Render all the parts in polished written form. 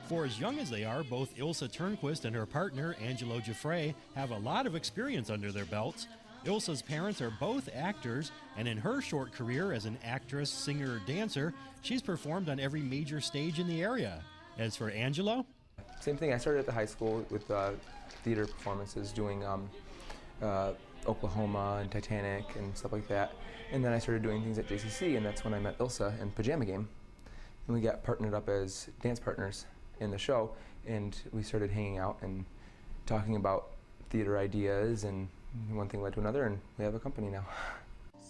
For as young as they are, both Ylsa Turnquist and her partner, Angelo Giuffre, have a lot of experience under their belts. Ylsa's parents are both actors, and in her short career as an actress, singer, dancer, she's performed on every major stage in the area. As for Angelo? Same thing, I started at the high school with theater performances, doing Oklahoma and Titanic and stuff like that. And then I started doing things at JCC, and that's when I met Ylsa in Pajama Game. And we got partnered up as dance partners in the show, and we started hanging out and talking about theater ideas, and one thing led to another, and we have a company now.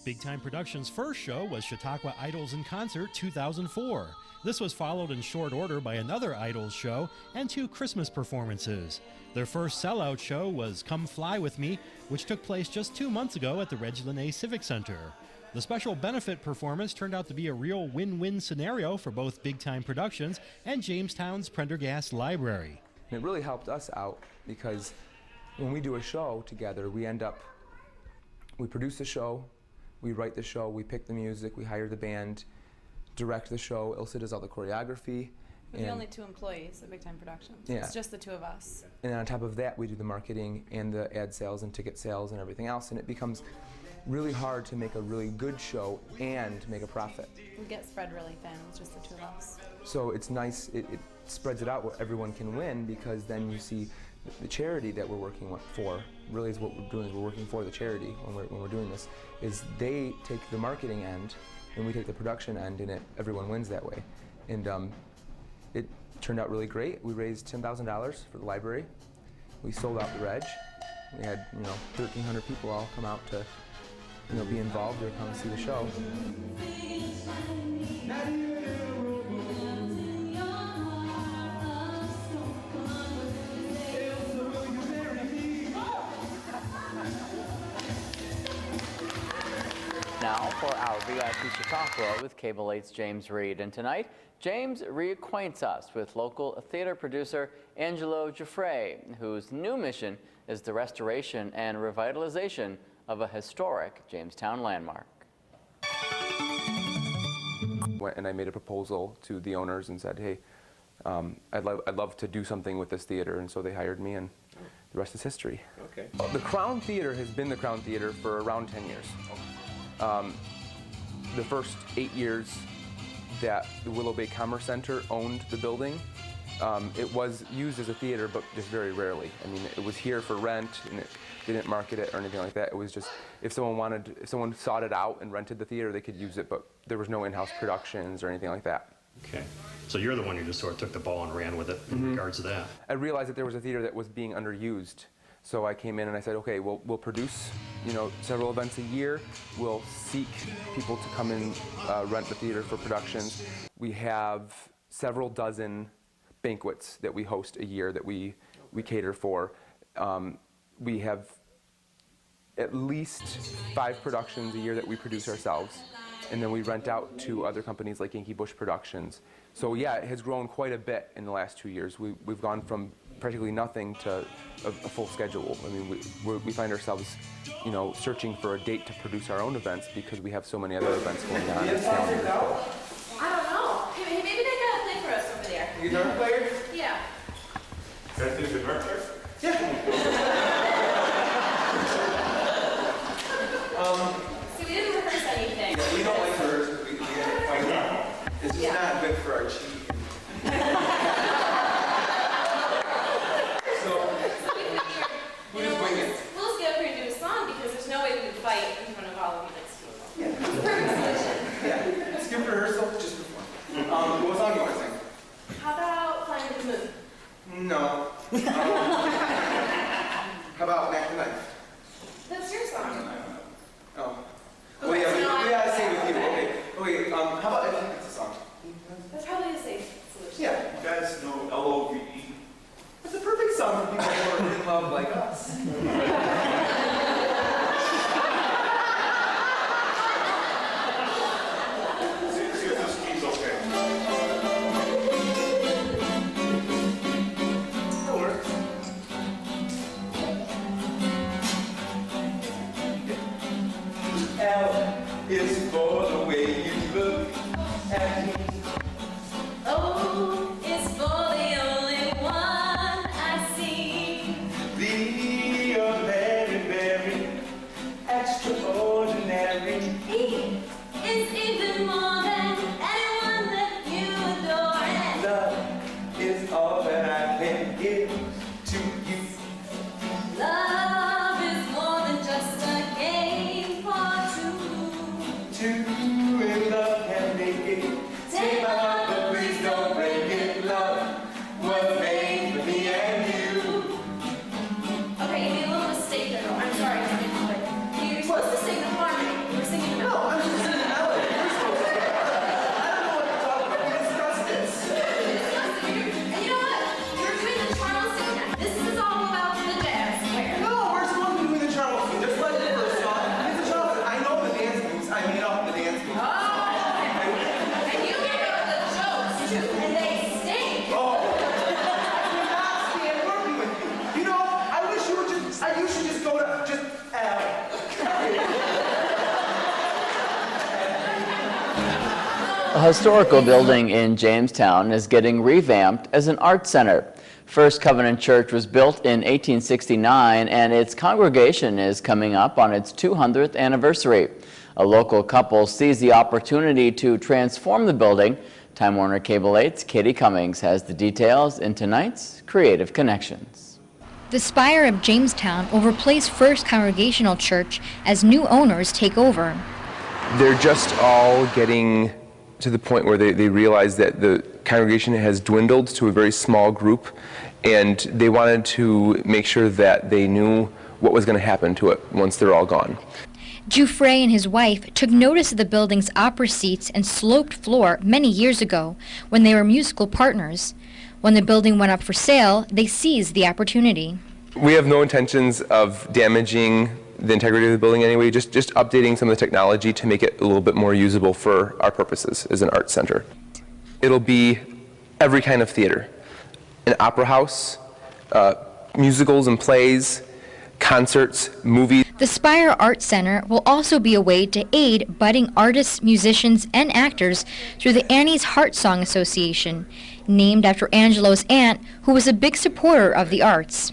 Big Time Productions' first show was Chautauqua Idols in Concert 2004. This was followed in short order by another Idols show and 2 Christmas performances. Their first sellout show was Come Fly With Me, which took place just 2 months ago at the Reg Linné Civic Center. The special benefit performance turned out to be a real win-win scenario for both Big Time Productions and Jamestown's Prendergast Library. And it really helped us out because when we do a show together, we produce the show, we write the show, we pick the music, we hire the band, direct the show. Ylsa does all the choreography. We're the only 2 employees at Big Time Productions. Yeah. It's just the 2 of us. And on top of that, we do the marketing and the ad sales and ticket sales and everything else, and it becomes really hard to make a really good show and make a profit. We get spread really thin, it's just the 2 of us. So it's nice, it spreads it out where everyone can win, because then you see the charity that we're working for, really is what we're doing, is we're working for the charity when we're doing this, is they take the marketing end and we take the production end, and everyone wins that way. And it turned out really great. We raised $10,000 for the library. We sold out the Reg. We had 1,300 people all come out to be involved or come see the show. Now for our VIP Chautauqua with Cable 8's James Reed. And tonight, James reacquaints us with local theater producer Angelo Giuffre, whose new mission is the restoration and revitalization of a historic Jamestown landmark. And I made a proposal to the owners and said, hey, I'd love to do something with this theater, and so they hired me, and the rest is history. Okay. The Crown Theater has been the Crown Theater for around 10 years. The first 8 years that the Willow Bay Commerce Center owned the building, it was used as a theater, but just very rarely. I mean, it was here for rent, and they didn't market it or anything like that. It was just, if someone sought it out and rented the theater, they could use it, but there was no in-house productions or anything like that. Okay, so you're the one who just sort of took the ball and ran with it in regards to that. I realized that there was a theater that was being underused. So I came in and I said, okay, we'll produce, several events a year. We'll seek people to come and rent the theater for productions. We have several dozen banquets that we host a year that we cater for. We have at least 5 productions a year that we produce ourselves, and then we rent out to other companies like Yankee Bush Productions. So yeah, it has grown quite a bit in the last 2 years. We've gone from practically nothing to a full schedule. I mean, we find ourselves, searching for a date to produce our own events because we have so many other events going on this calendar year. I don't know. Hey, maybe they got a thing for us over there. A guitar player? Yeah. Can I see the guitar player? See, we didn't rehearse anything. We don't like hers because we get it fight out. It's just not good for our cheek. So, we just wing it. We'll just get up here and do a song because there's no way we can fight in front of all of you next to you. Yeah. It's a perfect solution. Yeah. Skip rehearsal, just for fun. What song do you want to sing? How about Flying to the Moon? No. How about Knack the Knife? That's your song. Oh. Well, yeah, I sing with you. Okay, how about I think it's a song? That's probably the safe solution. Yeah. You guys know LOVE? It's a perfect song for people who are in love like us. See if this key's okay. That'll work. Take my heart, but please don't break it. Love was made for me and you. Okay, you made a little mistake there, though. I'm sorry, but you're supposed to sing the harmony. You were singing the No, I'm just singing the melody. You're supposed to. I don't know what to talk about. We discussed this. And you know what? You're doing the Charleston now. This is all about the jazz square. No, we're supposed to be doing the Charleston, just like the first song. It's the Charleston. I know the dance moves. I made up the dance moves. And you made up the jokes, too, and they stink. Oh, I cannot stand working with you. You know, I wish you would just, you should just go to, A historical building in Jamestown is getting revamped as an art center. First Covenant Church was built in 1869, and its congregation is coming up on its 200th anniversary. A local couple sees the opportunity to transform the building. Time Warner Cable 8's Katie Cummings has the details in tonight's Creative Connections. The spire of Jamestown will replace First Congregational Church as new owners take over. They're just all getting to the point where they realize that the congregation has dwindled to a very small group, and they wanted to make sure that they knew what was going to happen to it once they're all gone. Giuffre and his wife took notice of the building's opera seats and sloped floor many years ago when they were musical partners. When the building went up for sale, they seized the opportunity. We have no intentions of damaging the integrity of the building anyway, just updating some of the technology to make it a little bit more usable for our purposes as an art center. It'll be every kind of theater, an opera house, musicals and plays, concerts, movies. The Spire Art Center will also be a way to aid budding artists, musicians, and actors through the Annie's Heart Song Association, named after Angelo's aunt, who was a big supporter of the arts.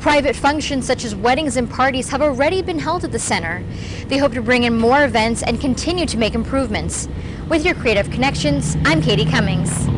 Private functions such as weddings and parties have already been held at the center. They hope to bring in more events and continue to make improvements. With your Creative Connections, I'm Katie Cummings.